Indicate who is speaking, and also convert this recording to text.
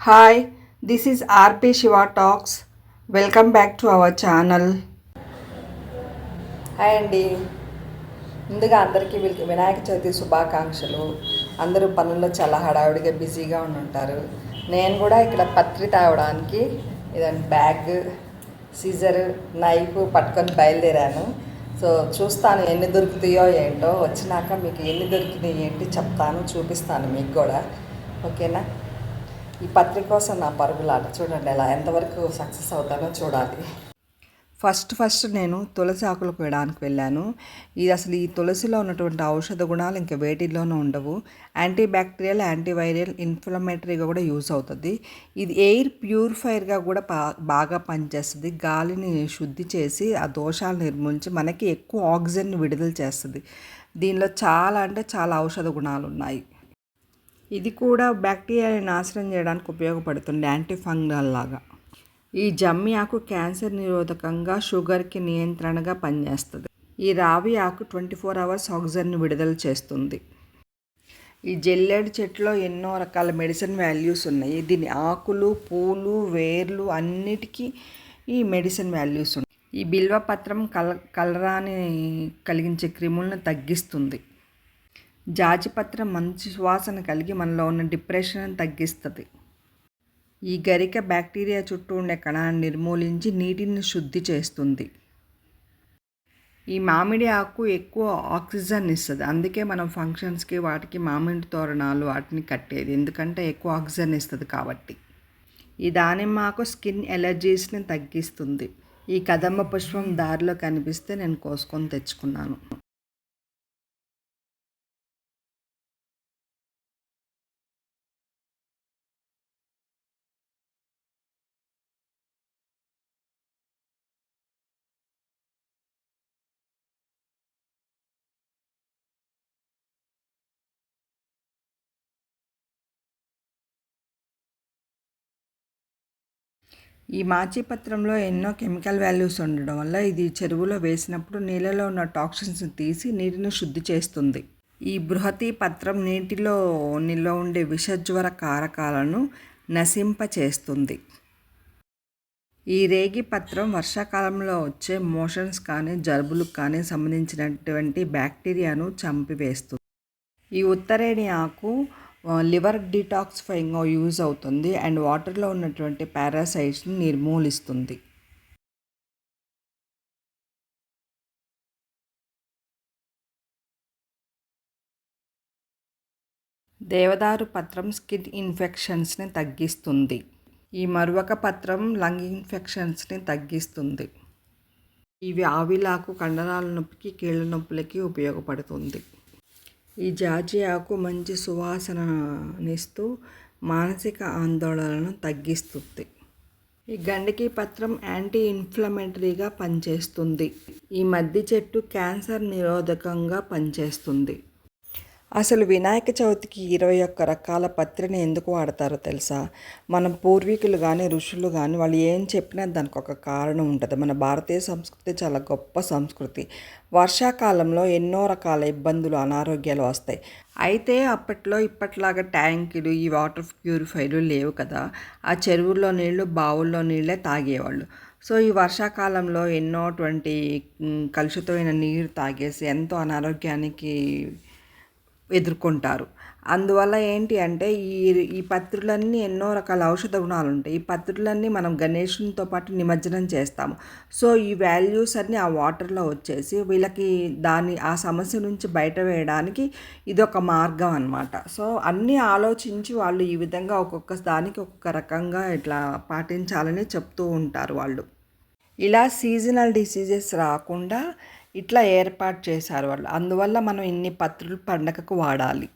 Speaker 1: Hi, this is RP Shiva talks. Welcome back to our channel. Hi అండి. ముందుగా అందరికీ వినాయక చవితి శుభాకాంక్షలు. అందరూ పనుల్లో చాలా హడావిడిగా బిజీగా ఉంటారు. నేను కూడా ఇక్కడ పత్రి తేవడానికి ఇదండి బ్యాగ్, సీజర్, నైఫ్ పట్టుకొని బయలుదేరాను. సో చూస్తాను ఎన్ని దొరుకుతాయో ఏంటో. వచ్చినాక మీకు ఎన్ని దొరికినాయి ఏంటి చెప్తాను, చూపిస్తాను మీకు కూడా. ఓకేనా? ఈ పత్రిక కోసం నా పరుగులాట చూడండి, ఎలా ఎంతవరకు సక్సెస్ అవుతానో చూడాలి. ఫస్ట్ నేను తులసి ఆకులు కోయడానికి వెళ్ళాను. ఇది అసలు ఈ తులసిలో ఉన్నటువంటి ఔషధ గుణాలు ఇంకా వేటిల్లోనూ ఉండవు. యాంటీ బ్యాక్టీరియల్, యాంటీవైరల్, ఇన్ఫ్లమేటరీగా కూడా యూజ్ అవుతుంది. ఇది ఎయిర్ ప్యూరిఫైయర్గా కూడా బాగా పనిచేస్తుంది. గాలిని శుద్ధి చేసి ఆ దోషాలు నిర్మూలించి మనకి ఎక్కువ ఆక్సిజన్ విడుదల చేస్తుంది. దీనిలో చాలా ఔషధ గుణాలు ఉన్నాయి. ఇది కూడా బ్యాక్టీరియాని నాశనం చేయడానికి ఉపయోగపడుతుంది, యాంటీ ఫంగల్ లాగా. ఈ జమ్మి ఆకు క్యాన్సర్ నిరోధకంగా, షుగర్కి నియంత్రణగా పనిచేస్తుంది. ఈ రావి ఆకు 24 hours ఆక్సిజన్ని విడుదల చేస్తుంది. ఈ జెల్లేడు చెట్టులో ఎన్నో రకాల మెడిసిన్ వాల్యూస్ ఉన్నాయి. దీని ఆకులు, పూలు, వేర్లు అన్నిటికీ ఈ మెడిసిన్ వాల్యూస్ ఉన్నాయి. ఈ బిల్వపత్రం కలరాని కలిగించే క్రిములను తగ్గిస్తుంది. జాజిపత్రం మంచి సువాసన కలిగి మనలో ఉన్న డిప్రెషన్ తగ్గిస్తుంది. ఈ గరిక బ్యాక్టీరియా చుట్టూ ఉండే కణాన్ని నిర్మూలించి నీటిని శుద్ధి చేస్తుంది. ఈ మామిడి ఆకు ఎక్కువ ఆక్సిజన్ ఇస్తుంది. అందుకే మనం ఫంక్షన్స్కి వాటికి మామిడి తోరణాలు వాటిని కట్టేది, ఎందుకంటే ఎక్కువ ఆక్సిజన్ ఇస్తుంది కాబట్టి. ఈ దానిమ్మ ఆకు స్కిన్ ఎలర్జీస్ని తగ్గిస్తుంది. ఈ కదంబ పుష్పం దారిలో కనిపిస్తే నేను కోసుకొని తెచ్చుకున్నాను. ఈ మాచిపత్రంలో ఎన్నో కెమికల్ వాల్యూస్ ఉండడం వల్ల ఇది చెరువులో వేసినప్పుడు నీళ్ళలో ఉన్న టాక్సిన్స్ని తీసి నీటిని శుద్ధి చేస్తుంది. ఈ బృహతి పత్రం నీటిలో నిల్వ ఉండే విషజ్వర కారకాలను నశింపచేస్తుంది. ఈ రేగి పత్రం వర్షాకాలంలో వచ్చే మోషన్స్ కానీ జలుబులకు కానీ సంబంధించినటువంటి బ్యాక్టీరియాను చంపివేస్తుంది. ఈ ఉత్తరేణి ఆకు లివర్ డిటాక్సిఫైయింగ్గా యూజ్ అవుతుంది అండ్ వాటర్లో ఉన్నటువంటి పారాసైట్స్ని నిర్మూలిస్తుంది. దేవదారు పత్రం స్కిన్ ఇన్ఫెక్షన్స్ని తగ్గిస్తుంది. ఈ మరువక పత్రం లంగ్ ఇన్ఫెక్షన్స్ని తగ్గిస్తుంది. ఇవి ఆవిలాకు కండరాల నొప్పికి, కీళ్ళ నొప్పులకి ఉపయోగపడుతుంది. ఈ జాజి ఆకు మంచి సువాసననిస్తూ మానసిక ఆందోళనను తగ్గిస్తుంది. ఈ గండికి పత్రం యాంటీ ఇన్ఫ్లమేటరీగా పనిచేస్తుంది. ఈ మద్ది చెట్టు క్యాన్సర్ నిరోధకంగా పనిచేస్తుంది. అసలు వినాయక చవితికి 21 రకాల పత్రిని ఎందుకు వాడతారో తెలుసా? మన పూర్వీకులు కానీ ఋషులు కానీ వాళ్ళు ఏం చెప్పినా దానికి ఒక కారణం ఉంటుంది. మన భారతీయ సంస్కృతి చాలా గొప్ప సంస్కృతి. వర్షాకాలంలో ఎన్నో రకాల ఇబ్బందులు, అనారోగ్యాలు వస్తాయి. అయితే అప్పట్లో ఇప్పట్లాగా ట్యాంకులు, ఈ వాటర్ ప్యూరిఫైర్లు లేవు కదా. ఆ చెరువుల్లో నీళ్లు, బావుల్లో నీళ్ళే తాగేవాళ్ళు. సో ఈ వర్షాకాలంలో ఎన్నోటువంటి కలుషితమైన నీరు తాగేసి ఎంతో అనారోగ్యానికి ఎదుర్కొంటారు. అందువల్ల ఏంటి అంటే ఈ పత్రులన్నీ ఎన్నో రకాల ఔషధ గుణాలు ఉంటాయి. ఈ పత్రులన్నీ మనం గణేషునితో పాటు నిమజ్జనం చేస్తాము. సో ఈ వాల్యూస్ అన్నీ ఆ వాటర్లో వచ్చేసి వీళ్ళకి ఆ సమస్య నుంచి బయట వేయడానికి ఇదొక మార్గం అన్నమాట. సో అన్నీ ఆలోచించి వాళ్ళు ఈ విధంగా ఒక్కొక్క దానికి ఒక్కొక్క రకంగా ఇట్లా పాటించాలని చెప్తూ ఉంటారు వాళ్ళు. ఇలా సీజనల్ డిసీజెస్ రాకుండా ఇట్లా ఏర్పాటు చేశారు వాళ్ళు. అందువల్ల మనం ఇన్ని పత్రులు పండగకు వాడాలి.